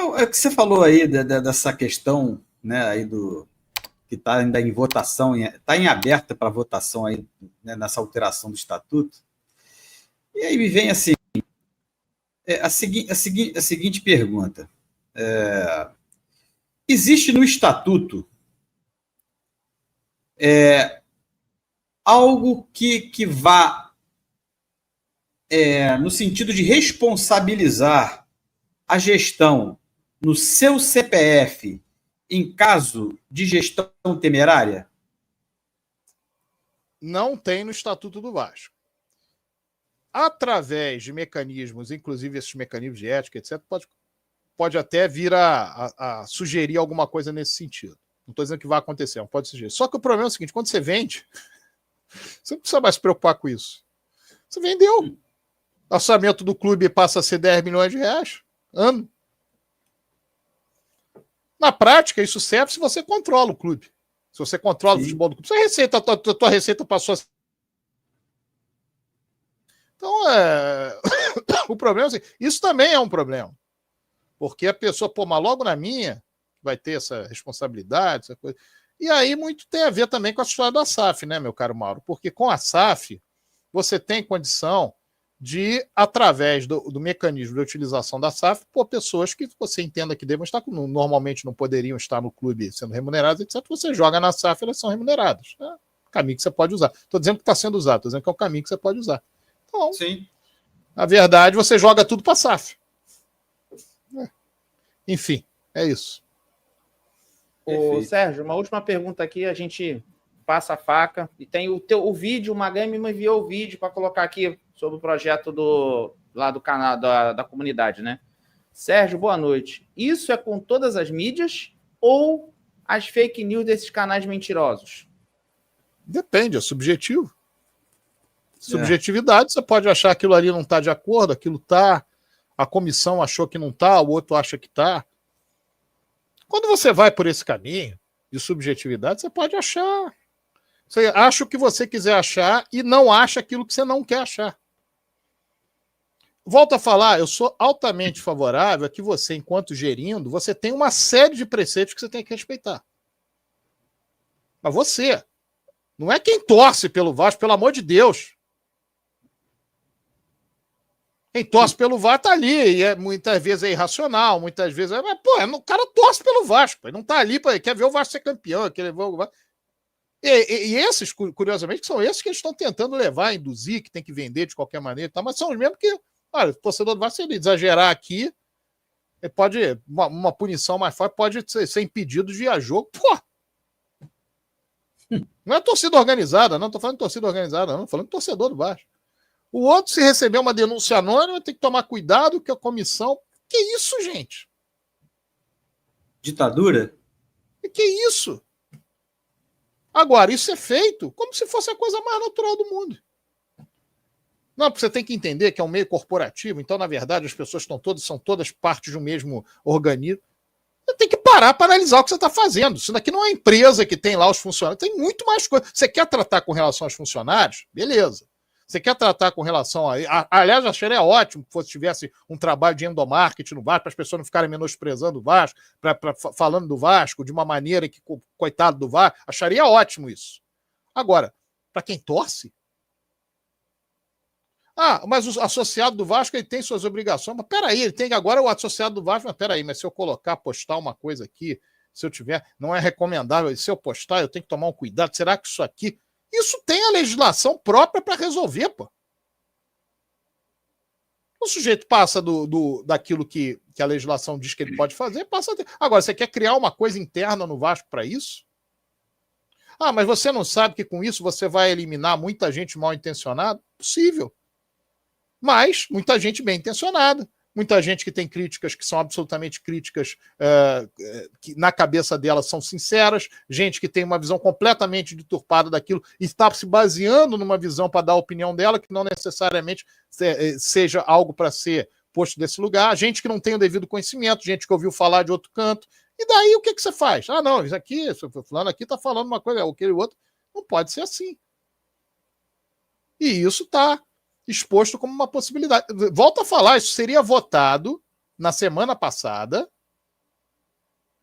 Não, é que você falou aí dessa questão, né, aí que está ainda em votação, está em aberta para votação aí, né, nessa alteração do estatuto. E aí me vem assim, a seguinte pergunta. Existe no estatuto algo que vá no sentido de responsabilizar a gestão no seu CPF em caso de gestão temerária? Não tem no Estatuto do Vasco. Através de mecanismos, inclusive esses mecanismos de ética, etc., pode até vir a sugerir alguma coisa nesse sentido. Não estou dizendo que vai acontecer, não pode sugerir. Só que o problema é o seguinte, quando você vende, você não precisa mais se preocupar com isso. Você vendeu. O orçamento do clube passa a ser 10 milhões de reais ano. Na prática, isso serve se você controla o clube. Se você controla o futebol do clube. A tua receita passou a... Então, o problema é assim, isso também é um problema. Porque a pessoa, mas logo na minha, vai ter essa responsabilidade, essa coisa. E aí muito tem a ver também com a história da SAF, né, meu caro Mauro? Porque com a SAF, você tem condição de, através do mecanismo de utilização da SAF, por pessoas que você entenda que devam estar, normalmente não poderiam estar no clube sendo remuneradas, etc. Você joga na SAF, elas são remuneradas. É um caminho que você pode usar. Estou dizendo que está sendo usado, estou dizendo que é um caminho que você pode usar. Então, sim, na verdade, você joga tudo para a SAF. Enfim, é isso. Ô, Sérgio, uma última pergunta aqui, a gente passa a faca. E tem o vídeo, o Magami me enviou o vídeo para colocar aqui sobre o projeto lá do canal da comunidade, né? Sérgio, boa noite. Isso é com todas as mídias ou as fake news desses canais mentirosos? Depende, é subjetivo. Subjetividade, você pode achar que aquilo ali não está de acordo, aquilo está, a comissão achou que não está, o outro acha que está. Quando você vai por esse caminho de subjetividade, você pode achar. Você acha o que você quiser achar e não acha aquilo que você não quer achar. Volto a falar, eu sou altamente favorável a que você, enquanto gerindo, você tem uma série de preceitos que você tem que respeitar. Mas você, não é quem torce pelo Vasco, pelo amor de Deus. Quem torce pelo Vasco tá ali, e muitas vezes é irracional, muitas vezes é... Mas, o cara torce pelo Vasco, ele não tá ali, quer ver o Vasco ser campeão, quer ver o Vasco... E esses, curiosamente, são esses que eles estão tentando levar, induzir, que tem que vender de qualquer maneira, tá? Mas são os mesmos que, olha, o torcedor do Vasco, se ele exagerar aqui, ele pode, uma punição mais forte, pode ser impedido de ir a jogo. Não é torcida organizada, não, tô falando de torcida organizada, não, tô falando de torcedor do Vasco. O outro, se receber uma denúncia anônima, tem que tomar cuidado que a comissão... Que isso, gente? Ditadura? Que isso? Agora, isso é feito como se fosse a coisa mais natural do mundo. Não, porque você tem que entender que é um meio corporativo, então, na verdade, as pessoas são todas partes de um mesmo organismo. Você tem que parar para analisar o que você está fazendo. Isso daqui não é uma empresa que tem lá os funcionários, tem muito mais coisa. Você quer tratar com relação aos funcionários? Beleza. Você quer tratar com relação a... Aliás, eu acharia ótimo que tivesse um trabalho de endomarketing no Vasco, para as pessoas não ficarem menosprezando o Vasco, falando do Vasco de uma maneira que, coitado do Vasco, acharia ótimo isso. Agora, para quem torce... mas o associado do Vasco ele tem suas obrigações. Mas peraí, ele tem agora o associado do Vasco, mas peraí, mas se eu postar uma coisa aqui, se eu tiver, não é recomendável, se eu postar, eu tenho que tomar um cuidado, será que isso aqui... Isso tem a legislação própria para resolver, pô. O sujeito passa daquilo que a legislação diz que ele pode fazer, passa a ter. Agora, você quer criar uma coisa interna no Vasco para isso? Mas você não sabe que com isso você vai eliminar muita gente mal intencionada? Possível. Mas muita gente bem intencionada. Muita gente que tem críticas que são absolutamente críticas, que na cabeça dela são sinceras, gente que tem uma visão completamente deturpada daquilo e está se baseando numa visão para dar a opinião dela, que não necessariamente seja algo para ser posto desse lugar, gente que não tem o devido conhecimento, gente que ouviu falar de outro canto, e daí o que você faz? Não, isso aqui, fulano aqui está falando uma coisa, aquele outro, não pode ser assim. E isso está exposto como uma possibilidade. Volto a falar, isso seria votado na semana passada,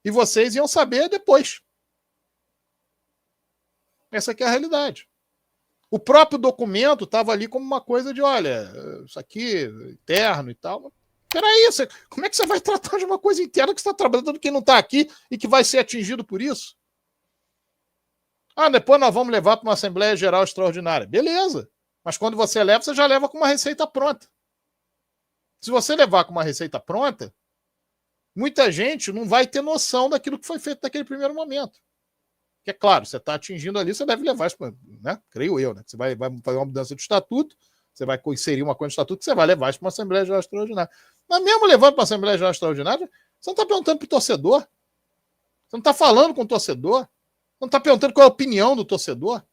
E vocês iam saber depois. Essa aqui é a realidade. O próprio documento estava ali como uma coisa de, olha, isso aqui, interno e tal. Peraí, como é que você vai tratar de uma coisa interna que você está trabalhando quem não está aqui e que vai ser atingido por isso? Ah, depois nós vamos levar para uma Assembleia Geral Extraordinária. Beleza. Mas quando você leva, você já leva com uma receita pronta. Se você levar com uma receita pronta, muita gente não vai ter noção daquilo que foi feito naquele primeiro momento. Que é claro, você está atingindo ali, você deve levar isso, né? Creio eu, né? Você vai fazer uma mudança de estatuto, você vai inserir uma coisa de estatuto, você vai levar isso para uma Assembleia Geral Extraordinária. Mas mesmo levando para uma Assembleia Geral Extraordinária, você não está perguntando para o torcedor. Você não está falando com o torcedor. Você não está perguntando qual é a opinião do torcedor.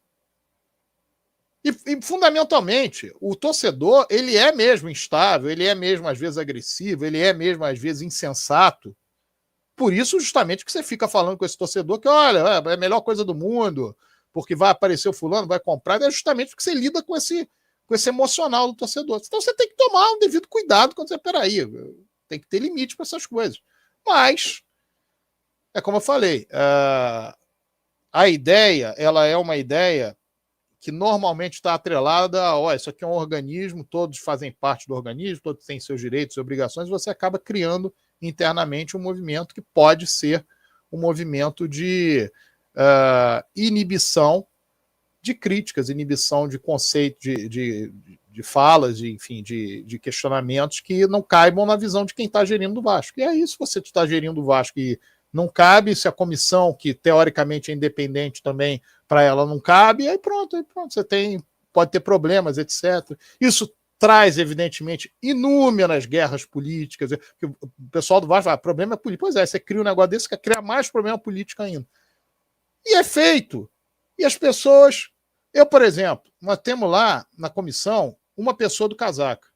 E, fundamentalmente, o torcedor, ele é mesmo instável, ele é mesmo, às vezes, agressivo, ele é mesmo, às vezes, insensato. Por isso, justamente, que você fica falando com esse torcedor que, olha, é a melhor coisa do mundo, porque vai aparecer o fulano, vai comprar, é justamente porque você lida com esse emocional do torcedor. Então você tem que tomar um devido cuidado quando você, peraí, tem que ter limite para essas coisas. Mas, é como eu falei, a ideia, ela é uma ideia que normalmente está atrelada a, isso aqui é um organismo, todos fazem parte do organismo, todos têm seus direitos e obrigações, e você acaba criando internamente um movimento que pode ser um movimento de inibição de críticas, inibição de conceitos, de falas, enfim, de questionamentos que não caibam na visão de quem está gerindo o Vasco. E é isso, você está gerindo o Vasco e não cabe, se a comissão, que teoricamente é independente também, para ela não cabe, aí pronto, você pode ter problemas, etc. Isso traz, evidentemente, inúmeras guerras políticas. O pessoal do Vasco fala, problema é político. Pois é, você cria um negócio desse que cria mais problema político ainda. E é feito. E as pessoas... Eu, por exemplo, nós temos lá na comissão uma pessoa do casaca.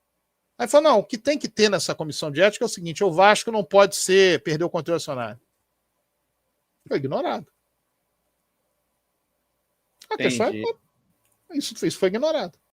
Aí fala, não, o que tem que ter nessa comissão de ética é o seguinte, o Vasco não pode perder o controle acionário. Foi ignorado. A questão isso foi ignorado.